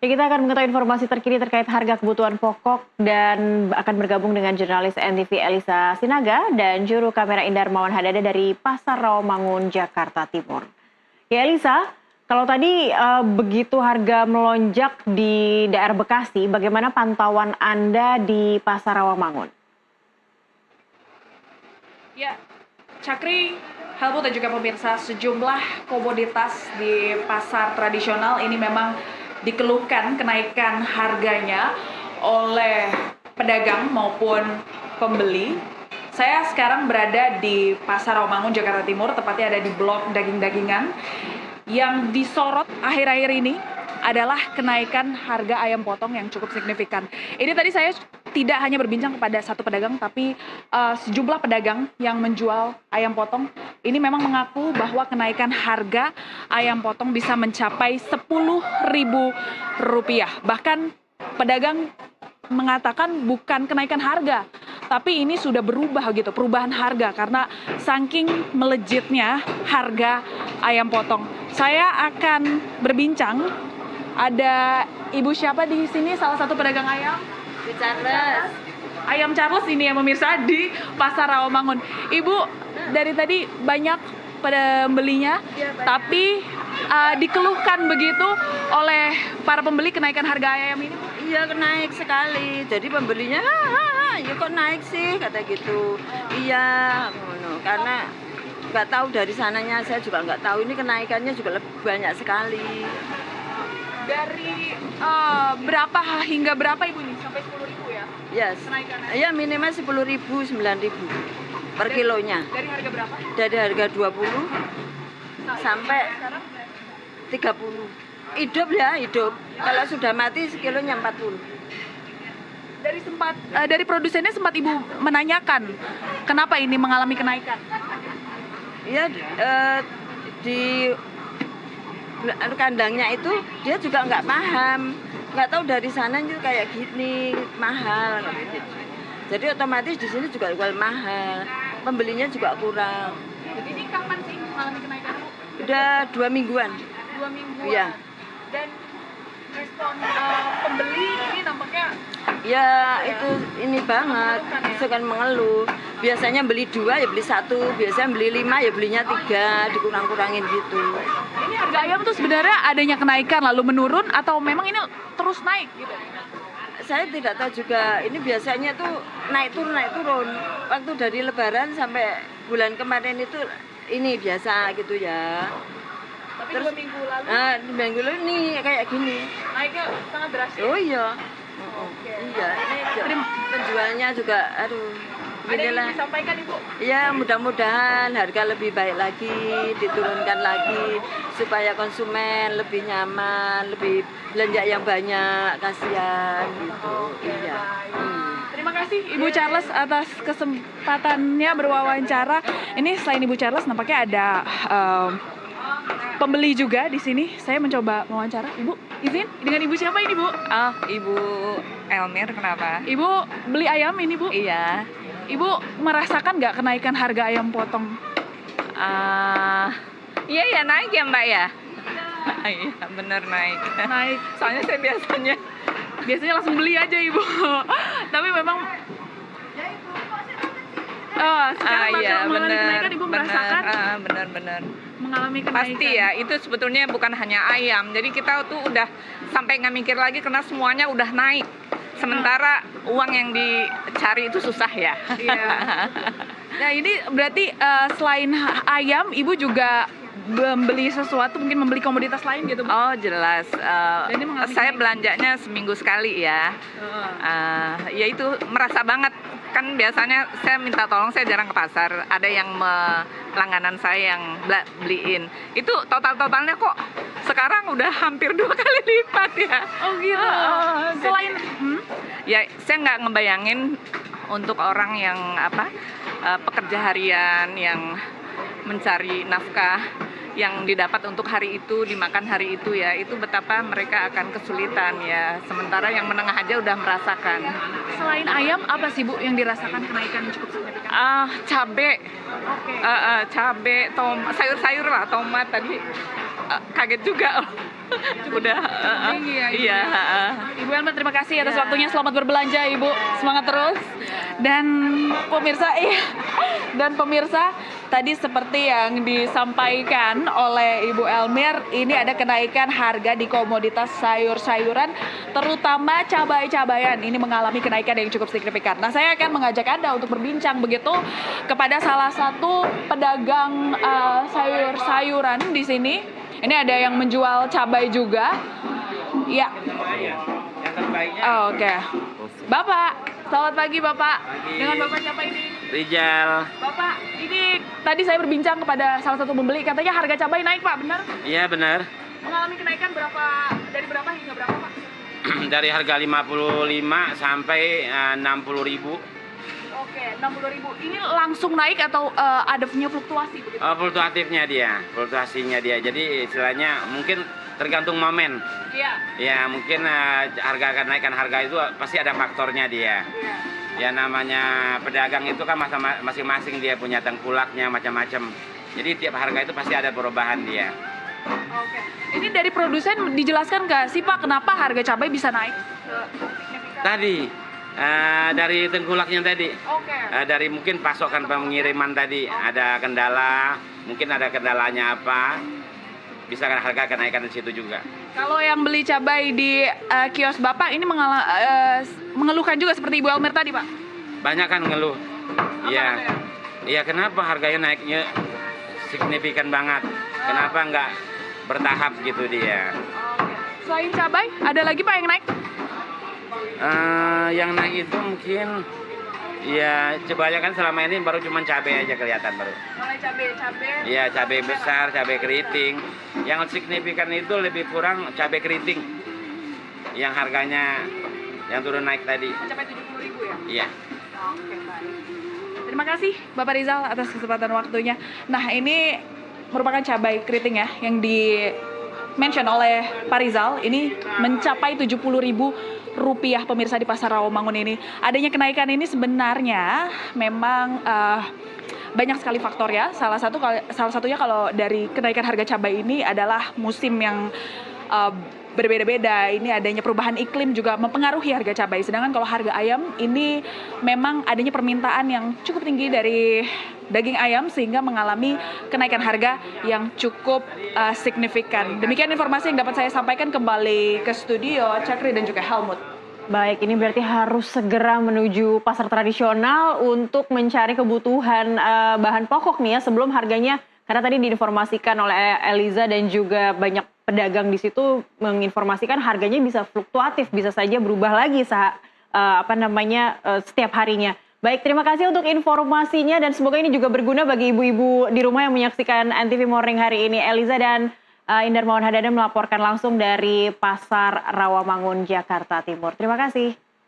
Ya, kita akan mengetahui informasi terkini terkait harga kebutuhan pokok dan akan bergabung dengan jurnalis NTV Elisa Sinaga dan juru kamera Indarmawan Hadada dari Pasar Rawamangun, Jakarta Timur. Ya Elisa, kalau tadi begitu harga melonjak di daerah Bekasi, bagaimana pantauan Anda di Pasar Rawamangun? Ya, Cakri, Helmut dan juga pemirsa, sejumlah komoditas di pasar tradisional ini memang dikeluhkan kenaikan harganya oleh pedagang maupun pembeli. Saya sekarang berada di Pasar Rawamangun, Jakarta Timur, tepatnya ada di blok daging-dagingan. Yang disorot akhir-akhir ini adalah kenaikan harga ayam potong yang cukup signifikan. Ini tadi saya tidak hanya berbincang kepada satu pedagang, tapi sejumlah pedagang yang menjual ayam potong ini memang mengaku bahwa kenaikan harga ayam potong bisa mencapai Rp10.000. Bahkan pedagang mengatakan bukan kenaikan harga, tapi ini sudah berubah gitu, perubahan harga karena saking melejitnya harga ayam potong. Saya akan berbincang, ada Ibu siapa di sini, salah satu pedagang ayam? Charles. Ayam Charles ini ya pemirsa di Pasar Rawamangun. Ibu, dari tadi banyak pembelinya, tapi dikeluhkan begitu oleh para pembeli kenaikan harga ayam ini? Iya, naik sekali. Jadi pembelinya, ya kok naik sih, kata gitu. Iya, karena nggak tahu dari sananya, saya juga nggak tahu. Ini kenaikannya juga lebih banyak sekali. Dari berapa hingga berapa Ibu nih? Sampai 10.000 ya? Yes. Kenaikannya? Iya, minimal 10.000, 9.000 per kilonya. Dari harga berapa? Dari harga 20 sampai 30. Hidup ya, hidup. Kalau sudah mati sekilonya 40. Dari produsennya sempat Ibu menanyakan kenapa ini mengalami kenaikan? Iya, di kandangnya itu dia juga nggak paham, nggak tahu dari sana itu kayak gini mahal. Jadi otomatis di sini juga jual mahal, pembelinya juga kurang. Ini kapan sih mengalami kenaikan, Bu? Udah 2 mingguan. 2 mingguan. Iya. Dan respon pembeli ini nampaknya Ya itu ini banget, suka mengeluh. Biasanya beli 2 ya beli 1, biasanya beli 5 ya belinya 3, dikurang-kurangin gitu. ini harga ayam tuh sebenarnya adanya kenaikan lalu menurun atau memang ini terus naik gitu? Saya tidak tahu juga, ini biasanya tuh naik turun. Waktu dari Lebaran sampai bulan kemarin itu ini biasa gitu ya. Tapi Terus 2 minggu lalu 2 minggu lalu nih kayak gini. naiknya sangat drastis. Oh iya. Oke. Iya, ini penjualnya juga aduh. Ada yang Inilah. disampaikan Ibu? Ya mudah-mudahan harga lebih baik lagi, diturunkan lagi supaya konsumen lebih nyaman, lebih belanja yang banyak, kasihan gitu. Iya. Terima kasih Ibu Charles atas kesempatannya berwawancara. Ini selain Ibu Charles nampaknya ada pembeli juga di sini. Saya mencoba mewawancara. Ibu, izin dengan Ibu siapa ini, Bu? Oh, Ibu Elmir, kenapa? Ibu beli ayam ini, Bu? Iya. Ibu merasakan nggak kenaikan harga ayam potong? Iya ya naik ya Mbak ya? Iya bener naik. Naik. Soalnya saya biasanya Langsung beli aja, Ibu. Tapi memang sekarang mengalami kenaikan, Ibu merasakan bener. mengalami kenaikan. Pasti ya, itu sebetulnya bukan hanya ayam. Jadi kita tuh udah sampai nggak mikir lagi karena semuanya udah naik. Sementara uang yang dicari itu susah ya. Iya. Nah ini berarti selain ayam, Ibu juga membeli sesuatu, mungkin membeli komoditas lain gitu, Bu? Oh jelas. Jadi mengalami Saya kenaikan. belanjanya seminggu sekali ya. Ya itu merasa banget. Kan biasanya saya minta tolong, saya jarang ke pasar. Ada yang langganan saya yang beliin. Itu totalnya kok sekarang udah hampir 2 kali lipat ya. Oh gitu. Selain Ya saya nggak ngebayangin untuk orang yang pekerja harian yang mencari nafkah yang didapat untuk hari itu, dimakan hari itu ya, itu betapa mereka akan kesulitan ya. Sementara yang menengah aja udah merasakan. selain ayam apa sih Bu yang dirasakan kenaikan cukup signifikan? Cabe, Oke. cabe, sayur-sayur lah, tomat tadi. kaget juga. Udah Tinggi ya, Ibu iya, Ibu Elmer, terima kasih atas waktunya. Selamat berbelanja, Ibu. Semangat terus. Dan pemirsa, tadi seperti yang disampaikan oleh Ibu Elmir, ini ada kenaikan harga di komoditas sayur-sayuran, terutama cabai-cabayan. Ini mengalami kenaikan yang cukup signifikan. Nah, saya akan mengajak Anda untuk berbincang begitu kepada salah satu pedagang sayur-sayuran di sini. Ini ada yang menjual cabai juga. Ya. Oke. Bapak, selamat pagi Bapak. Dengan Bapak siapa ini? Rijal. Bapak, ini tadi saya berbincang kepada salah satu pembeli, katanya harga cabai naik Pak, benar? Iya benar. Mengalami kenaikan dari berapa hingga berapa Pak? Dari harga 55 sampai 60.000. Oke, 60.000. Ini langsung naik atau ada punya fluktuasi begitu? Fluktuasinya dia. Jadi istilahnya mungkin tergantung momen. Iya. Ya mungkin kenaikan harga itu pasti ada faktornya dia. Iya. Ya namanya pedagang itu kan masing-masing dia punya tengkulaknya macam-macam. Jadi tiap harga itu pasti ada perubahan dia. Oke. Ini dari produsen dijelaskan nggak sih Pak kenapa harga cabai bisa naik signifikan? Tadi dari tengkulaknya tadi. Oke. Dari mungkin pasokan pengiriman tadi ada kendala, mungkin ada kendalanya apa, bisa kan harga kenaikan di situ juga. Kalau yang beli cabai di kios Bapak ini mengeluhkan juga seperti Ibu Elmir tadi Pak? Banyak kan ngeluh. Iya. katanya? Iya kenapa harganya naiknya signifikan banget? Kenapa nggak bertahap gitu dia? Oke. Selain cabai, ada lagi Pak yang naik? Yang naik itu mungkin ya kebanyakan selama ini baru cuma cabai aja kelihatan baru. Mulai cabai. Iya cabai besar, cabai keriting. Yang signifikan itu lebih kurang cabai keriting. Yang harganya yang turun naik tadi. Mencapai 70.000 ya? Iya. Oke, baik. Terima kasih Bapak Rizal atas kesempatan waktunya. Nah, ini merupakan cabai keriting ya yang di-mention oleh Pak Rizal. Ini mencapai 70.000 rupiah pemirsa di Pasar Rawamangun ini. Adanya kenaikan ini sebenarnya memang banyak sekali faktor ya. Salah satunya kalau dari kenaikan harga cabai ini adalah musim yang berbeda-beda. Ini adanya perubahan iklim juga mempengaruhi harga cabai. Sedangkan kalau harga ayam ini memang adanya permintaan yang cukup tinggi dari daging ayam sehingga mengalami kenaikan harga yang cukup signifikan. Demikian informasi yang dapat saya sampaikan. Kembali ke studio, Cakri dan juga Helmut. Baik, ini berarti harus segera menuju pasar tradisional untuk mencari kebutuhan bahan pokok nih ya sebelum harganya, karena tadi diinformasikan oleh Eliza dan juga banyak pedagang di situ menginformasikan harganya bisa fluktuatif, bisa saja berubah lagi setiap harinya. Baik, terima kasih untuk informasinya dan semoga ini juga berguna bagi ibu-ibu di rumah yang menyaksikan NTV Morning hari ini. Eliza dan Indar Mawan Hadada melaporkan langsung dari Pasar Rawamangun, Jakarta Timur. Terima kasih.